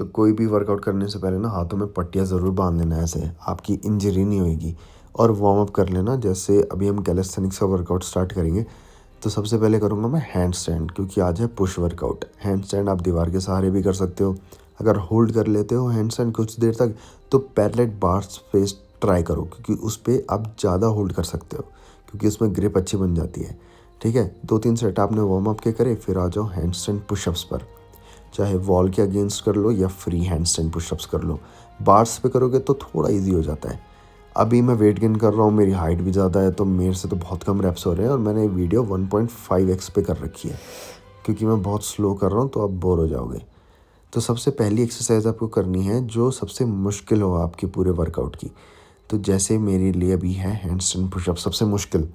तो कोई भी वर्कआउट करने से पहले ना हाथों में पट्टियाँ ज़रूर बांध लेना, ऐसे आपकी इंजरी नहीं होएगी। और वार्म अप कर लेना। जैसे अभी हम कैलिस्थेनिक्स का वर्कआउट स्टार्ट करेंगे, तो सबसे पहले करूँगा मैं हैंड स्टैंड, क्योंकि आज है पुश वर्कआउट। हैंड स्टैंड आप दीवार के सहारे भी कर सकते हो। अगर होल्ड कर लेते हो हैंड स्टैंड कुछ देर तक, तो पैरेलल बार्स पे ट्राई करो, क्योंकि उस पे आप ज़्यादा होल्ड कर सकते हो, क्योंकि उसमें ग्रिप अच्छी बन जाती है। ठीक है, 2-3 सेट आपने वार्म अप के करे, फिर आ जाओ हैंड स्टैंड पुशअप्स पर। चाहे वॉल के अगेंस्ट कर लो या फ्री हैंड स्टैंड पुशअप्स कर लो। बार्स पे करोगे तो थोड़ा इजी हो जाता है। अभी मैं वेट गेन कर रहा हूँ, मेरी हाइट भी ज़्यादा है, तो मेरे से तो बहुत कम रेप्स हो रहे हैं, और मैंने वीडियो 1.5x पे कर रखी है, क्योंकि मैं बहुत स्लो कर रहा हूँ, तो आप बोर हो जाओगे। तो सबसे पहली एक्सरसाइज आपको करनी है जो सबसे मुश्किल हो आपके पूरे वर्कआउट की। तो जैसे मेरे लिए अभी है हैंड स्टैंड पुशअप सबसे मुश्किल,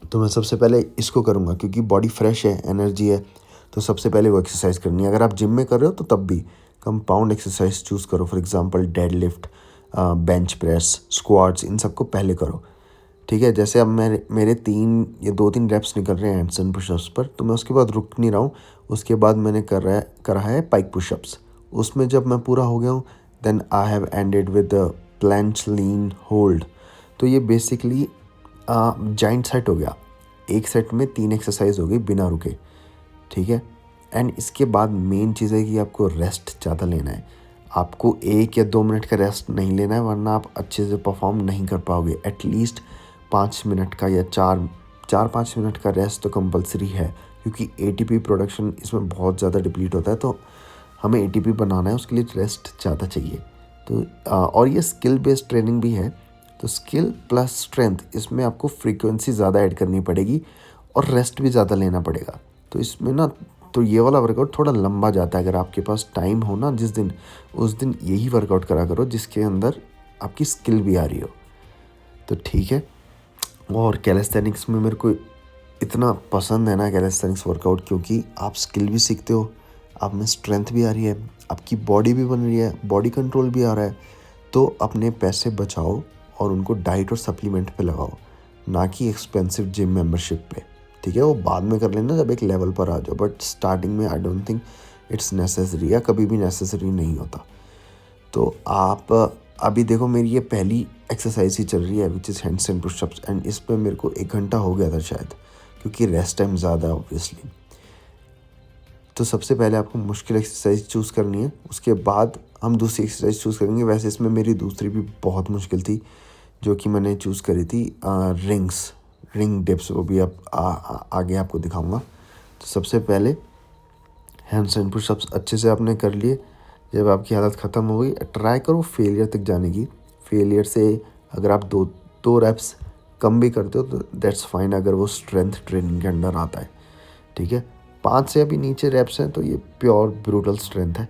तो मैं सबसे पहले इसको करूँगा, क्योंकि बॉडी फ्रेश है, एनर्जी है, तो सबसे पहले वो एक्सरसाइज करनी है। अगर आप जिम में कर रहे हो तो तब भी कंपाउंड एक्सरसाइज चूज़ करो। For example dead lift, bench press, squats, इन सबको पहले करो। ठीक है, जैसे अब मेरे 3 या 2-3 रेप्स निकल रहे हैं हैंडस्टैंड पुशअप्स पर, तो मैं उसके बाद रुक नहीं रहा हूँ। उसके बाद मैंने करा है पाइक पुशअप्स। उसमें जब मैं पूरा हो गया हूँ, then I have ended with planche lean hold. तो ये बेसिकली जॉइंट सेट हो गया। एक सेट में 3 एक्सरसाइज हो गई बिना रुके। ठीक है, एंड इसके बाद मेन चीज़ है कि आपको रेस्ट ज़्यादा लेना है। आपको 1 या 2 मिनट का रेस्ट नहीं लेना है, वरना आप अच्छे से परफॉर्म नहीं कर पाओगे। एटलीस्ट 5 मिनट का या 4-5 मिनट का रेस्ट तो कंपलसरी है, क्योंकि एटीपी प्रोडक्शन इसमें बहुत ज़्यादा डिप्लीट होता है। तो हमें एटीपी बनाना है, उसके लिए रेस्ट ज़्यादा चाहिए। तो और ये स्किल बेस्ड ट्रेनिंग भी है, तो स्किल प्लस स्ट्रेंथ, इसमें आपको फ्रीक्वेंसी ज़्यादा ऐड करनी पड़ेगी और रेस्ट भी ज़्यादा लेना पड़ेगा। तो इसमें ना, तो ये वाला वर्कआउट थोड़ा लंबा जाता है। अगर आपके पास टाइम हो ना जिस दिन, उस दिन यही वर्कआउट करा करो जिसके अंदर आपकी स्किल भी आ रही हो। तो ठीक है, और कैलिस्थेनिक्स में मेरे को इतना पसंद है ना कैलिस्थेनिक्स वर्कआउट, क्योंकि आप स्किल भी सीखते हो, आप में स्ट्रेंथ भी आ रही है, आपकी बॉडी भी बन रही है, बॉडी कंट्रोल भी आ रहा है। तो अपने पैसे बचाओ और उनको डाइट और सप्लीमेंट पे लगाओ, ना कि एक्सपेंसिव जिम मेंबरशिप पे। ठीक है, वो बाद में कर लेना जब एक लेवल पर आ जाओ, बट स्टार्टिंग में I don't think it's necessary, या कभी भी नेसेसरी नहीं होता। तो आप अभी देखो, मेरी ये पहली एक्सरसाइज ही चल रही है which is handstand pushups, and इस पर मेरे को 1 घंटा हो गया था शायद, क्योंकि रेस्ट टाइम ज़्यादा है ऑब्वियसली। तो सबसे पहले आपको मुश्किल एक्सरसाइज चूज़ करनी है, उसके बाद हम दूसरी एक्सरसाइज चूज़ करेंगे। वैसे इसमें मेरी दूसरी भी बहुत मुश्किल थी, जो कि मैंने चूज़ करी थी रिंग डिप्स। वो भी आप आगे आपको दिखाऊंगा। तो सबसे पहले हैंडस्टैंड पुशअप्स अच्छे से आपने कर लिए। जब आपकी हालत ख़त्म हो गई, ट्राई करो फेलियर तक जाने की। फेलियर से अगर आप दो रेप्स कम भी करते हो तो दैट्स फाइन, अगर वो स्ट्रेंथ ट्रेनिंग के अंडर आता है। ठीक है, 5 से अभी नीचे रेप्स हैं तो ये प्योर ब्रूटल स्ट्रेंथ है।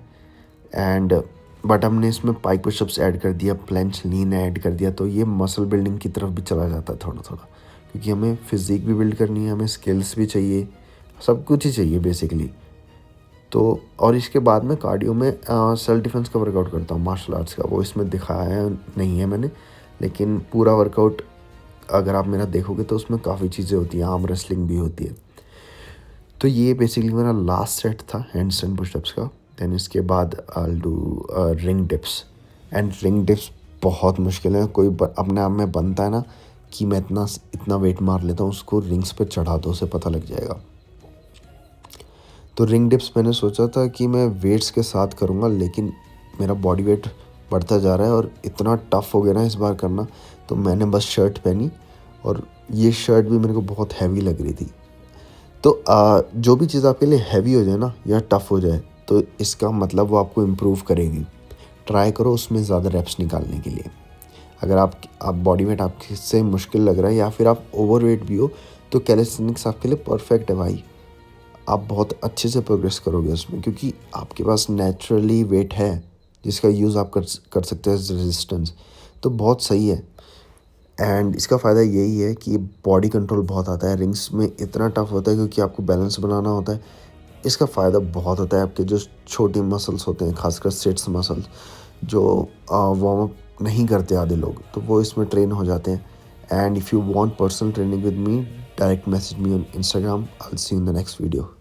एंड बट हमने इसमें पाइक पुशअप्स ऐड कर दिया, प्लेंच लीन ऐड कर दिया, तो ये मसल बिल्डिंग की तरफ भी चला जाता है थोड़ा थोड़ा, क्योंकि हमें फिजिक भी बिल्ड करनी है, हमें स्किल्स भी चाहिए, सब कुछ ही चाहिए बेसिकली। तो और इसके बाद में कार्डियो में सेल्फ डिफेंस का वर्कआउट करता हूँ, मार्शल आर्ट्स का। वो इसमें दिखाया नहीं है मैंने, लेकिन पूरा वर्कआउट अगर आप मेरा देखोगे तो उसमें काफ़ी चीज़ें होती हैं, आर्म रेसलिंग भी होती है। तो ये बेसिकली मेरा लास्ट सेट था हैंडस्टैंड पुशअप्स का। देन इसके बाद I will do ring dips, and ring dips बहुत मुश्किल है। कोई अपने आप में बनता है ना कि मैं इतना वेट मार लेता हूँ, उसको रिंग्स पे चढ़ा दो, उसे पता लग जाएगा। तो रिंग डिप्स मैंने सोचा था कि मैं वेट्स के साथ करूँगा, लेकिन मेरा बॉडी वेट बढ़ता जा रहा है और इतना टफ हो गया ना इस बार करना, तो मैंने बस शर्ट पहनी, और ये शर्ट भी मेरे को बहुत हैवी लग रही थी। तो जो भी चीज़ आपके लिए हैवी हो जाए ना या टफ़ हो जाए, तो इसका मतलब वो आपको इम्प्रूव करेगी। ट्राई करो उसमें ज़्यादा रेप्स निकालने के लिए। अगर आप बॉडी वेट आपसे मुश्किल लग रहा है, या फिर आप ओवर वेट भी हो, तो कैलिस्थेनिक्स आपके लिए परफेक्ट है भाई। आप बहुत अच्छे से प्रोग्रेस करोगे उसमें, क्योंकि आपके पास नेचुरली वेट है जिसका यूज़ आप कर सकते हैं एज रेजिस्टेंस। तो बहुत सही है। एंड इसका फ़ायदा यही है कि बॉडी कंट्रोल बहुत आता है। रिंग्स में इतना टफ होता है क्योंकि आपको बैलेंस बनाना होता है। इसका फ़ायदा बहुत होता है आपके जो छोटे मसल्स होते हैं, खासकर सिट्स मसल्स, जो वार्म अप नहीं करते आधे लोग, तो वो इसमें ट्रेन हो जाते हैं। And if you want personal training with me, direct message me on Instagram. I'll see you in the next video.